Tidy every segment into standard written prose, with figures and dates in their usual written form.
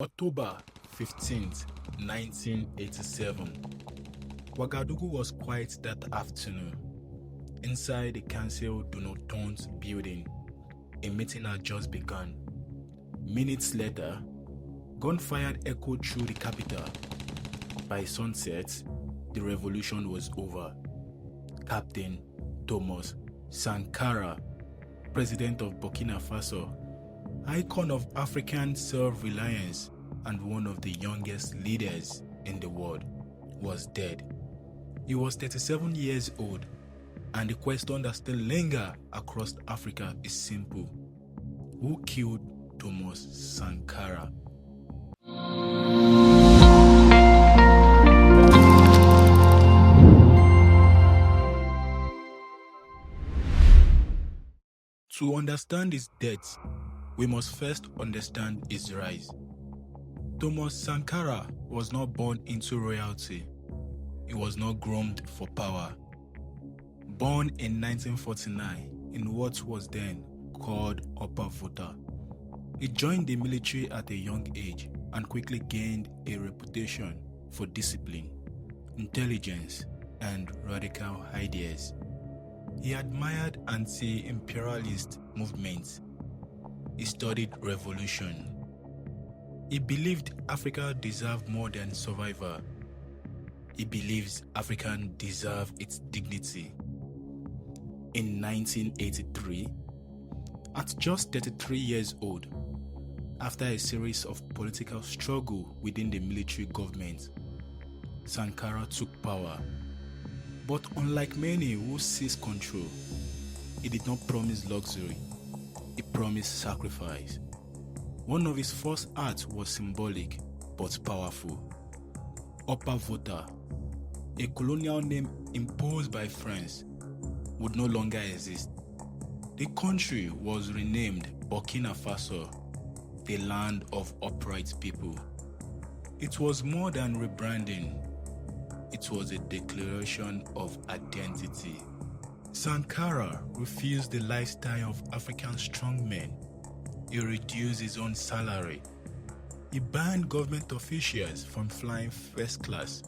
October 15th, 1987. Ouagadougou was quiet that afternoon. Inside the Council d'Onoton's building, a meeting had just begun. Minutes later, gunfire echoed through the capital. By sunset, the revolution was over. Captain Thomas Sankara, president of Burkina Faso, icon of African self-reliance and one of the youngest leaders in the world, was dead. He was 37 years old, and the question that still lingers across Africa is simple: who killed Thomas Sankara? To understand his death, we must first understand his rise. Thomas Sankara was not born into royalty. He was not groomed for power. Born in 1949 in what was then called Upper Volta, he joined the military at a young age and quickly gained a reputation for discipline, intelligence, and radical ideas. He admired anti-imperialist movements. He studied revolution. He believed Africa deserved more than survival. He believes Africans deserve its dignity. In 1983, at just 33 years old, after a series of political struggle within the military government, Sankara took power. But unlike many who seized control, he did not promise luxury. He promised sacrifice. One of his first acts was symbolic but powerful. Upper Volta, a colonial name imposed by France, would no longer exist. The country was renamed Burkina Faso, the land of upright people. It was more than rebranding. It was a declaration of identity. Sankara refused the lifestyle of African strongmen. He reduced his own salary. He banned government officials from flying first class.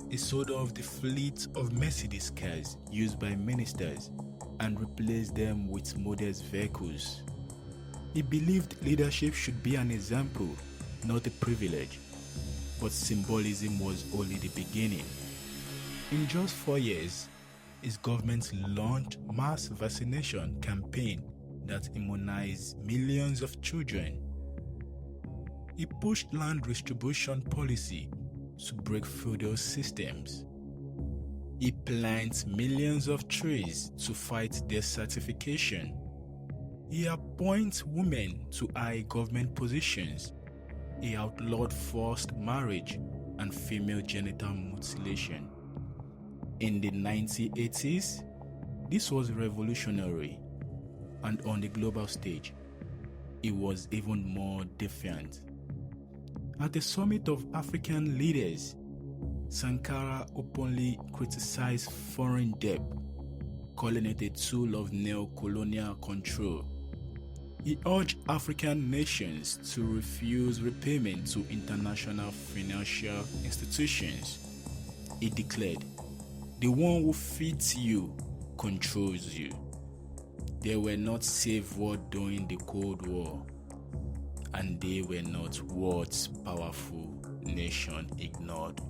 He sold off the fleet of Mercedes cars used by ministers and replaced them with modest vehicles. He believed leadership should be an example, not a privilege. But symbolism was only the beginning. In just 4 years, his government launched mass vaccination campaign that immunized millions of children. He pushed land distribution policy to break feudal systems. He plants millions of trees to fight desertification. He appoints women to high government positions. He outlawed forced marriage and female genital mutilation. In the 1980s, this was revolutionary, and on the global stage, it was even more defiant. At the summit of African leaders, Sankara openly criticized foreign debt, calling it a tool of neo-colonial control. He urged African nations to refuse repayment to international financial institutions. He declared, "The one who feeds you controls you." There were not safe words during the Cold War, and they were not words powerful nations ignored.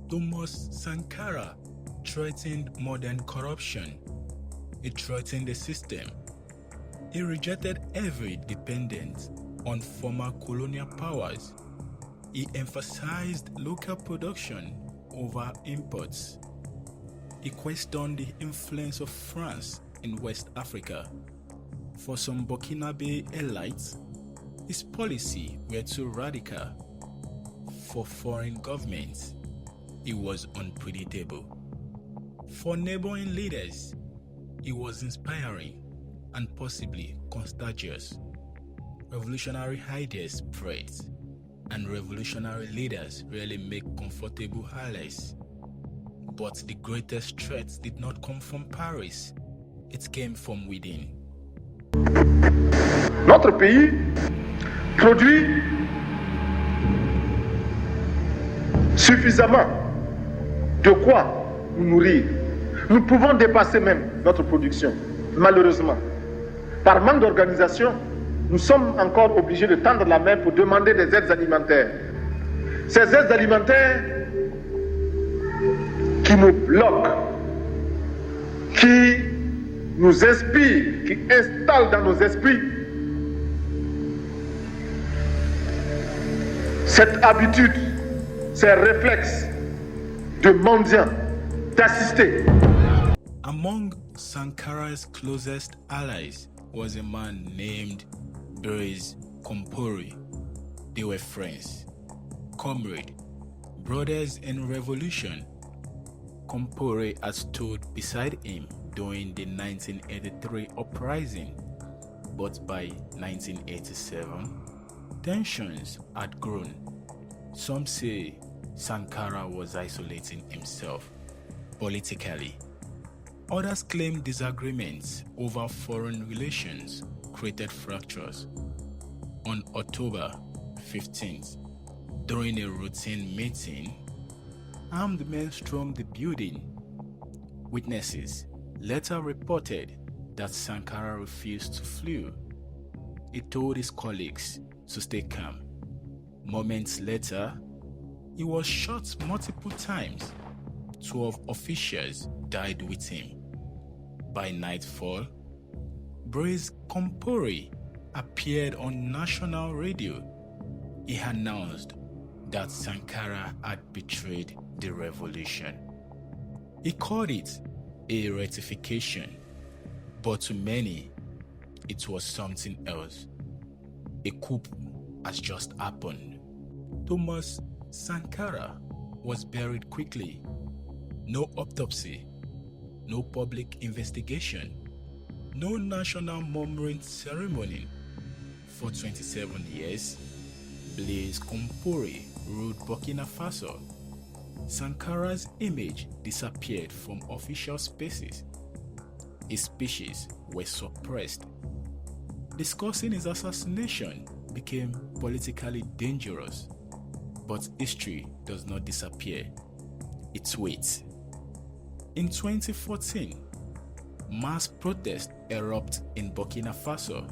Thomas Sankara threatened modern corruption. He threatened the system. He rejected every dependence on former colonial powers. He emphasized local production over imports. He questioned the influence of France in West Africa. For some Burkinabe elites, his policies were too radical. For foreign governments, he was unpredictable. For neighboring leaders, he was inspiring and possibly contagious. Revolutionary ideas spread, and revolutionary leaders rarely make comfortable allies. But the greatest threat did not come from Paris, it came from within. Notre pays produit suffisamment de quoi nous nourrir. Nous pouvons dépasser même notre production, malheureusement. Par manque d'organisation, nous sommes encore obligés de tendre la main pour demander des aides alimentaires. Ces aides alimentaires qui nous bloquent, qui nous inspirent, qui installent dans nos esprits cette habitude, ces réflexes de mendiant, d'assister. Among Sankara's closest allies was a man named Blaise Compaoré. They were friends, comrades, brothers in revolution. Compaoré had stood beside him during the 1983 uprising, but by 1987, tensions had grown. Some say Sankara was isolating himself politically. Others claim disagreements over foreign relations created fractures. On October 15th, during a routine meeting, armed men stormed the building. Witnesses later reported that Sankara refused to flee. He told his colleagues to stay calm. Moments later, he was shot multiple times. 12 officials died with him. By nightfall, Blaise Compaoré appeared on national radio. He announced that Sankara had betrayed the revolution. He called it a ratification, but to many, it was something else. A coup has just happened. Thomas Sankara was buried quickly. No autopsy, no public investigation, no national mourning ceremony. For 27 years, Blaise Compaoré ruled Burkina Faso. Sankara's image disappeared from official spaces. His speeches were suppressed. Discussing his assassination became politically dangerous. But history does not disappear, it waits. In 2014, mass protests erupted in Burkina Faso.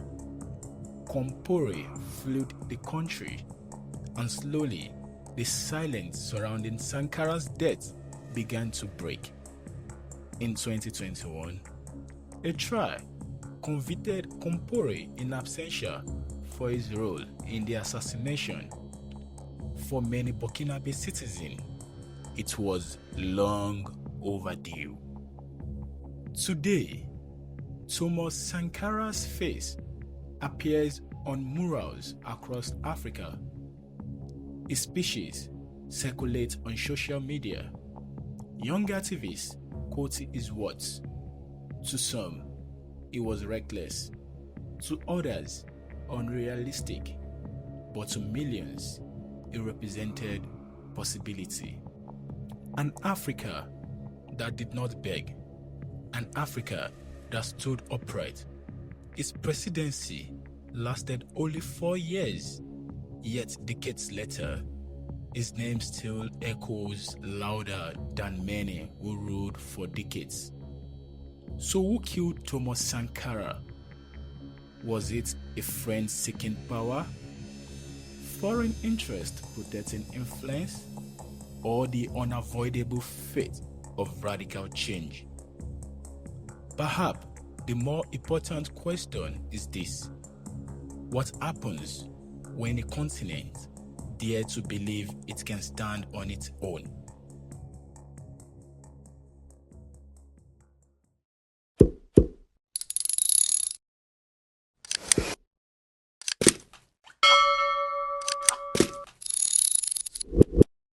Compaoré fled the country, and slowly the silence surrounding Sankara's death began to break. In 2021, a trial convicted Compaoré in absentia for his role in the assassination. For many Burkinabe citizens, it was long overdue. Today, Thomas Sankara's face appears on murals across Africa. His speeches circulate on social media. Young activists quote his words. To some, it was reckless. To others, unrealistic. But to millions, it represented possibility. An Africa that did not beg. An Africa that stood upright. His presidency lasted only 4 years, yet decades later, his name still echoes louder than many who ruled for decades. So who killed Thomas Sankara? Was it a friend seeking power? Foreign interest protecting influence? Or the unavoidable fate of radical change? Perhaps the more important question is this: what happens when a continent dares to believe it can stand on its own?